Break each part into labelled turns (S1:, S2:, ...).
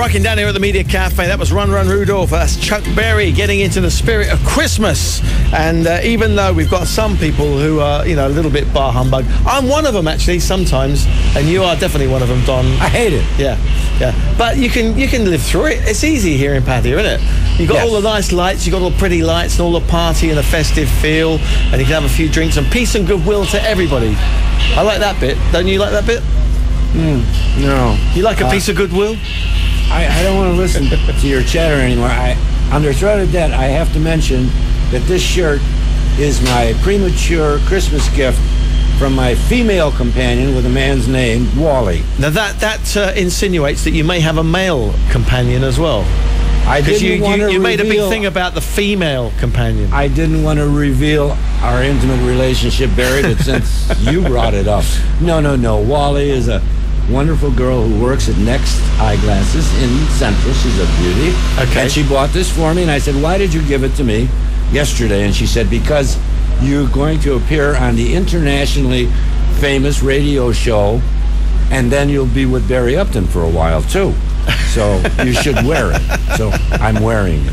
S1: rocking down here at the Media Cafe. That was Run Run Rudolph. That's Chuck Berry getting into the spirit of Christmas. And even though we've got some people who are, a little bit bar humbug, I'm one of them actually sometimes, and you are definitely one of them, Don.
S2: I hate it.
S1: Yeah. But you can live through it. It's easy here in Pattaya, isn't it? You've got all the nice lights, you've got all the pretty lights and all the party and the festive feel, and you can have a few drinks and peace and goodwill to everybody. I like that bit. Don't you like that bit?
S2: No.
S1: You like a piece of goodwill?
S2: I don't want to listen to your chatter anymore. Under threat of debt, I have to mention that this shirt is my premature Christmas gift from my female companion with a man's name, Wally.
S1: Now that insinuates that you may have a male companion as well.
S2: Because
S1: you made a big thing about the female companion.
S2: I didn't want to reveal our intimate relationship, Barry, but since you brought it up. No. Wally is a wonderful girl who works at Next Eyeglasses in Central. She's a beauty.
S1: Okay.
S2: And she bought this for me, and I said, why did you give it to me yesterday? And she said, because you're going to appear on the internationally famous radio show, and then you'll be with Barry Upton for a while, too. So you should wear it. So I'm wearing it.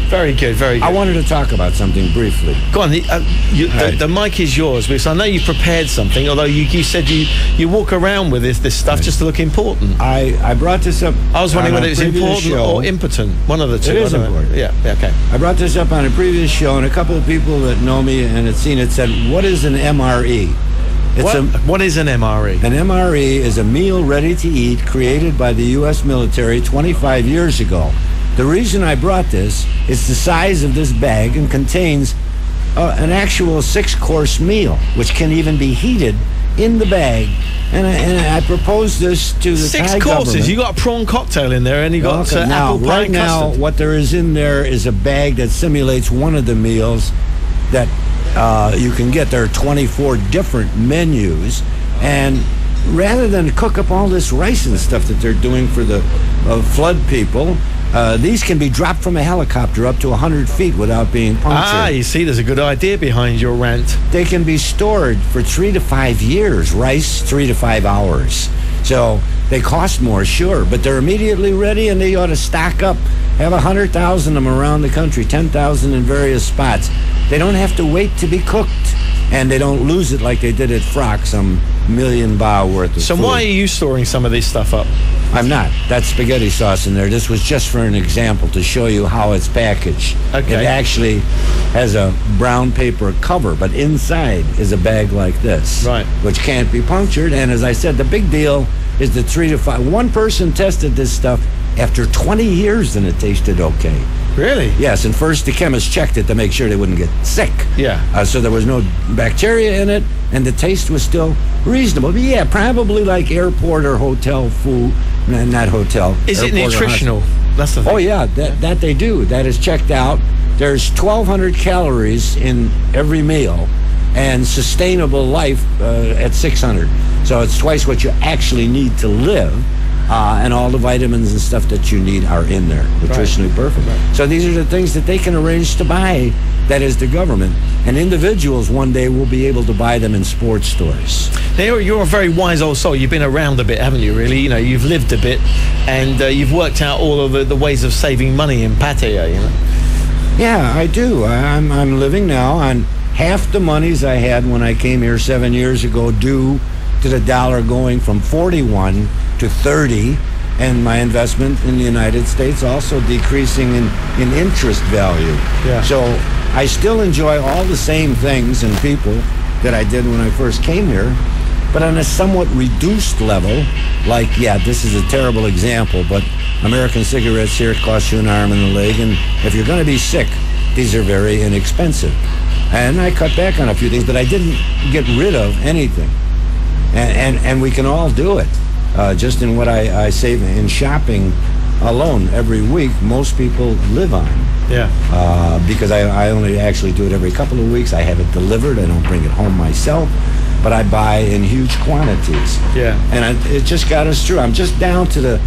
S1: Very good, very good.
S2: I wanted to talk about something briefly.
S1: Go on, the mic is yours, because I know you've prepared something, although you said you walk around with this stuff just to look important.
S2: I brought this up.
S1: I was wondering whether it's important or impotent. One of the two.
S2: It is important.
S1: Yeah, okay.
S2: I brought this up on a previous show, and a couple of people that know me and had seen it said, what is an MRE?
S1: What is an MRE?
S2: An MRE is a meal ready to eat created by the U.S. military 25 years ago. The reason I brought this is the size of this bag and contains an actual 6-course meal, which can even be heated in the bag. And I proposed this to the Thai government.
S1: 6 courses. You got a prawn cocktail in there, and you got apple pie
S2: right
S1: and
S2: now,
S1: custard.
S2: what there is in there is a bag that simulates one of the meals that you can get. There are 24 different menus, and rather than cook up all this rice and stuff that they're doing for the flood people, these can be dropped from a helicopter up to 100 feet without being punctured.
S1: You see, there's a good idea behind your rant.
S2: They can be stored for 3 to 5 years. Rice, 3 to 5 hours. So they cost more, sure, but they're immediately ready, and they ought to stock up. Have 100,000 of them around the country, 10,000 in various spots. They don't have to wait to be cooked, and they don't lose it like they did at Frock, some million baht worth of food.
S1: So why are you storing some of this stuff up?
S2: I'm not. That's spaghetti sauce in there. This was just for an example to show you how it's packaged.
S1: Okay.
S2: It actually has a brown paper cover, but inside is a bag like this,
S1: right,
S2: which can't be punctured. And as I said, the big deal is the 3 to 5. One person tested this stuff after 20 years, and it tasted okay.
S1: Really?
S2: Yes, and first the chemist checked it to make sure they wouldn't get sick.
S1: Yeah.
S2: So there was no bacteria in it, and the taste was still reasonable. But yeah, probably like airport or hotel food. Not hotel.
S1: Is it nutritional? That's the thing.
S2: Oh, yeah, that they do. That is checked out. There's 1,200 calories in every meal, and sustainable life at 600. So it's twice what you actually need to live. And all the vitamins and stuff that you need are in there, nutritionally perfect. Right. So these are the things that they can arrange to buy, that is the government. And individuals one day will be able to buy them in sports stores.
S1: Now, you're a very wise old soul. You've been around a bit, haven't you, really? You've lived a bit, and you've worked out all of the ways of saving money in Pattaya,
S2: Yeah, I do. I'm living now on half the monies I had when I came here 7 years ago, due to the dollar going from 41 to 30, and my investment in the United States also decreasing in interest value.
S1: Yeah.
S2: So I still enjoy all the same things and people that I did when I first came here, but on a somewhat reduced level. Like, yeah, this is a terrible example, but American cigarettes here cost you an arm and a leg, and if you're going to be sick, these are very inexpensive. And I cut back on a few things, but I didn't get rid of anything. And we can all do it. Just in what I save in shopping alone every week, most people live on.
S1: Yeah.
S2: Because I only actually do it every couple of weeks. I have it delivered. I don't bring it home myself, but I buy in huge quantities.
S1: Yeah.
S2: And it just got us through. I'm just down to the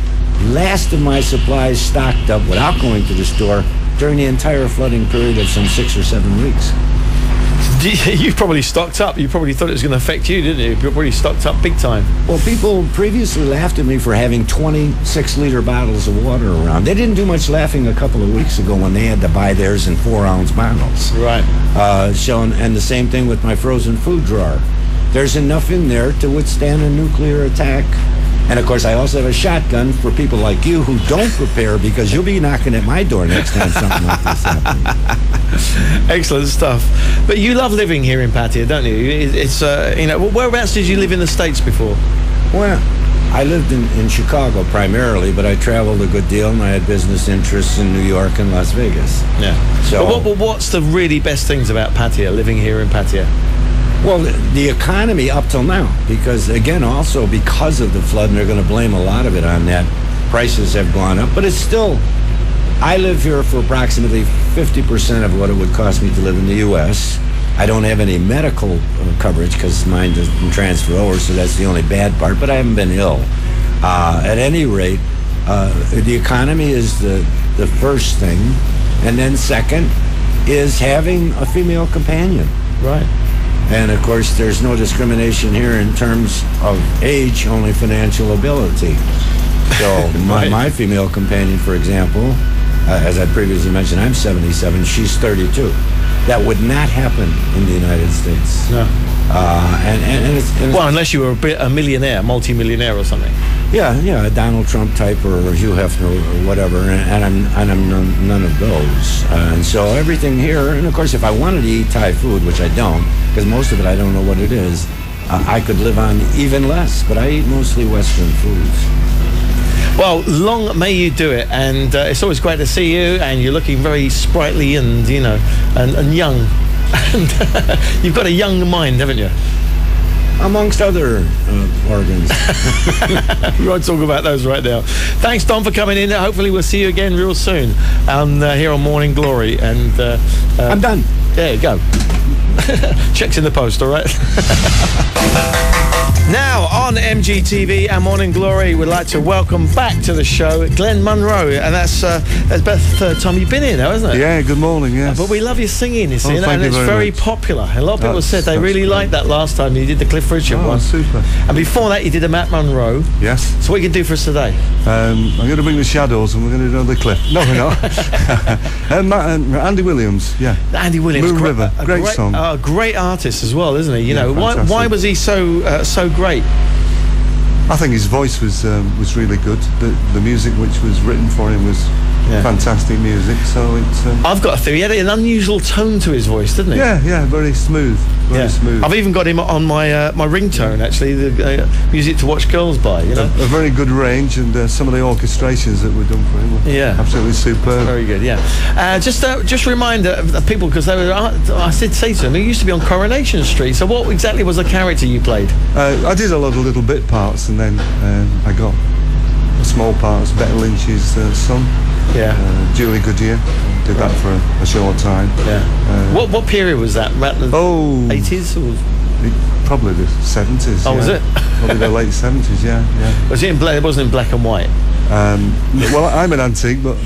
S2: last of my supplies stocked up without going to the store during the entire flooding period of some 6 or 7 weeks.
S1: You probably stocked up. You probably thought it was going to affect you, didn't you? You probably stocked up big time.
S2: Well, people previously laughed at me for having 26-liter bottles of water around. They didn't do much laughing a couple of weeks ago when they had to buy theirs in 4-ounce bottles.
S1: Right.
S2: And the same thing with my frozen food drawer. There's enough in there to withstand a nuclear attack. And, of course, I also have a shotgun for people like you who don't prepare, because you'll be knocking at my door next time something like this happens.
S1: Excellent stuff. But you love living here in Pattaya, don't you? It's, whereabouts did you live in the States before?
S2: Well, I lived in Chicago primarily, but I traveled a good deal, and I had business interests in New York and Las Vegas.
S1: Yeah.
S2: So,
S1: but what's the really best things about Pattaya, living here in Pattaya?
S2: Well, the economy up till now, because, again, also because of the flood, and they're going to blame a lot of it on that, prices have gone up. But it's still, I live here for approximately 50% of what it would cost me to live in the U.S. I don't have any medical coverage because mine doesn't transfer over, so that's the only bad part, but I haven't been ill. At any rate, the economy is the first thing, and then second is having a female companion.
S1: Right.
S2: And, of course, there's no discrimination here in terms of age, only financial ability. So
S1: Right.
S2: my female companion, for example, as I previously mentioned, I'm 77, she's 32. That would not happen in the United States.
S1: No.
S2: And it's
S1: Well, unless you were a millionaire, multi-millionaire or something.
S2: yeah, a Donald Trump type or Hugh Hefner or whatever, and I'm none of those. And so everything here, and of course, if I wanted to eat Thai food, which I don't, because most of it I don't know what it is, I could live on even less. But I eat mostly Western foods.
S1: Well, long may you do it, and it's always great to see you. And you're looking very sprightly and and young. And you've got a young mind, haven't you?
S2: Amongst other organs.
S1: We won't talk about those right now. Thanks, Don, for coming in. Hopefully we'll see you again real soon here on Morning Glory. And
S2: I'm done.
S1: There you go. Checks in the post, all right? Now on MGTV and Morning Glory, we'd like to welcome back to the show Glenn Munro, and that's about the third time you've been here now, isn't it?
S3: Yeah, good morning, yes.
S1: But we love your singing, you see,
S3: thank
S1: and
S3: you
S1: it's
S3: very
S1: very
S3: much.
S1: popular. A lot of people said they really
S3: great.
S1: liked that last time you did the Cliff Richard one.
S3: Super.
S1: And before that, you did a Matt Monro.
S3: Yes.
S1: So what you can do for us today?
S3: I'm going to bring the Shadows and we're going to do the Cliff. No, we're not. Andy Williams, yeah.
S1: Andy Williams.
S3: Moon River, great song.
S1: A great artist as well, isn't he? You know,
S3: fantastic.
S1: why was he so great?
S3: I think his voice was really good. The music which was written for him was fantastic music. So it's.
S1: I've got a theory. He had an unusual tone to his voice, didn't he?
S3: Yeah, very smooth. Very smooth.
S1: I've even got him on my my ringtone, actually, the music to watch girls by, you know.
S3: A very good range, and some of the orchestrations that were done for him were absolutely superb.
S1: Very good, yeah. Just remind the people, because they were. I did say to them, he used to be on Coronation Street. So what exactly was the character you played?
S3: I did a lot of little bit parts, and then I got a small part as Bette Lynch's son.
S1: Yeah.
S3: Julie Goodyear. Did that for a short time.
S1: Yeah. What period was that? About the 80s? Or?
S3: Probably the 70s.
S1: Oh, was it?
S3: Probably the late 70s, yeah.
S1: Was it in black? It wasn't in black and white?
S3: Well, I'm an antique, but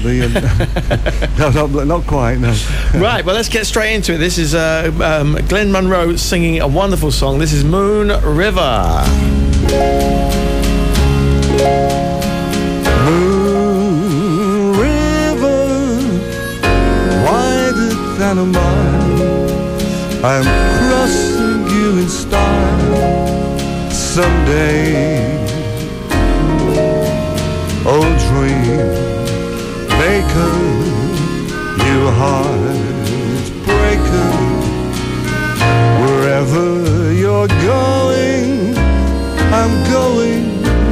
S3: no, not quite, no.
S1: Right, well, let's get straight into it. This is Glenn Munro singing a wonderful song. This is Moon River.
S3: Moon River, wider than a mile, I'm crossing you in style someday. Oh, dream maker, you heartbreaker, wherever you're going, I'm going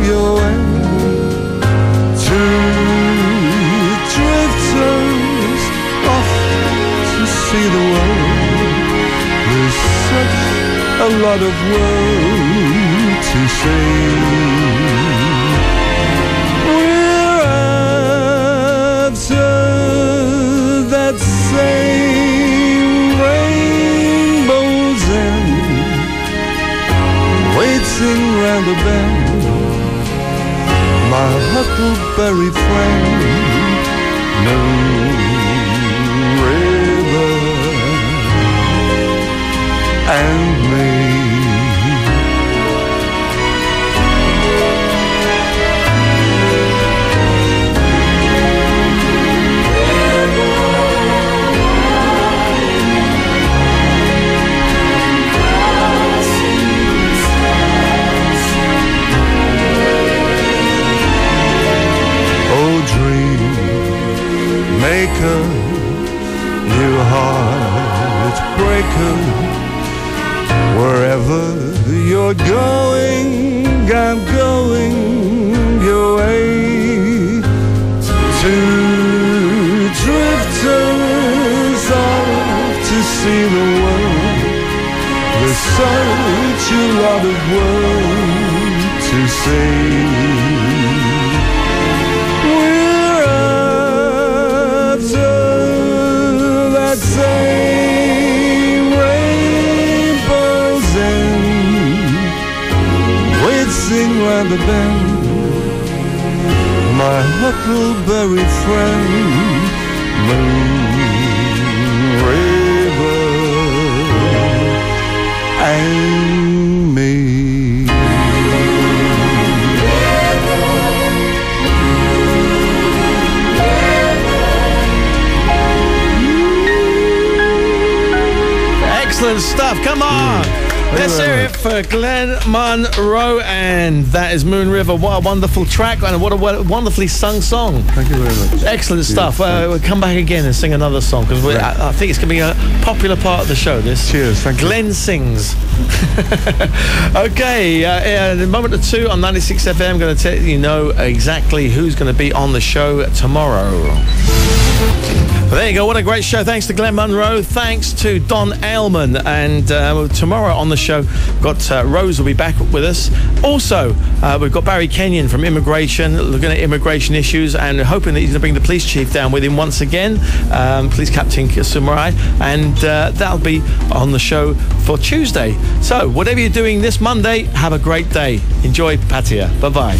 S3: your way. Two drifters off to see the world. There's such a lot of world to see. That same rainbow's end, waiting round the bend, my huckleberry friend, Moon River. and me. Maker, you heartbreaker, wherever you're going, I'm going your way. Two drifters off to see the world, there's such a lot of world to see. Same rainbows end, we'd sing round the bend, my huckleberry friend, Moon River and me.
S1: Excellent stuff. Come on. Let's hear it for Glenn Munro, and that is Moon River. What a wonderful track, and what a wonderfully sung song.
S3: Thank you very much.
S1: Excellent stuff. We'll come back again and sing another song, because I think it's going to be a popular part of the show, this.
S3: Cheers, thank you.
S1: Glenn sings. Okay, in a moment or two on 96 FM, I'm going to let you know exactly who's going to be on the show tomorrow. Well, there you go. What a great show. Thanks to Glenn Munro. Thanks to Don Aylman. And tomorrow on the show, we've got Rose will be back with us. Also, we've got Barry Kenyon from Immigration, looking at immigration issues and hoping that he's going to bring the police chief down with him once again, Police Captain Sumurai. And that'll be on the show for Tuesday. So, whatever you're doing this Monday, have a great day. Enjoy Pattaya. Bye-bye.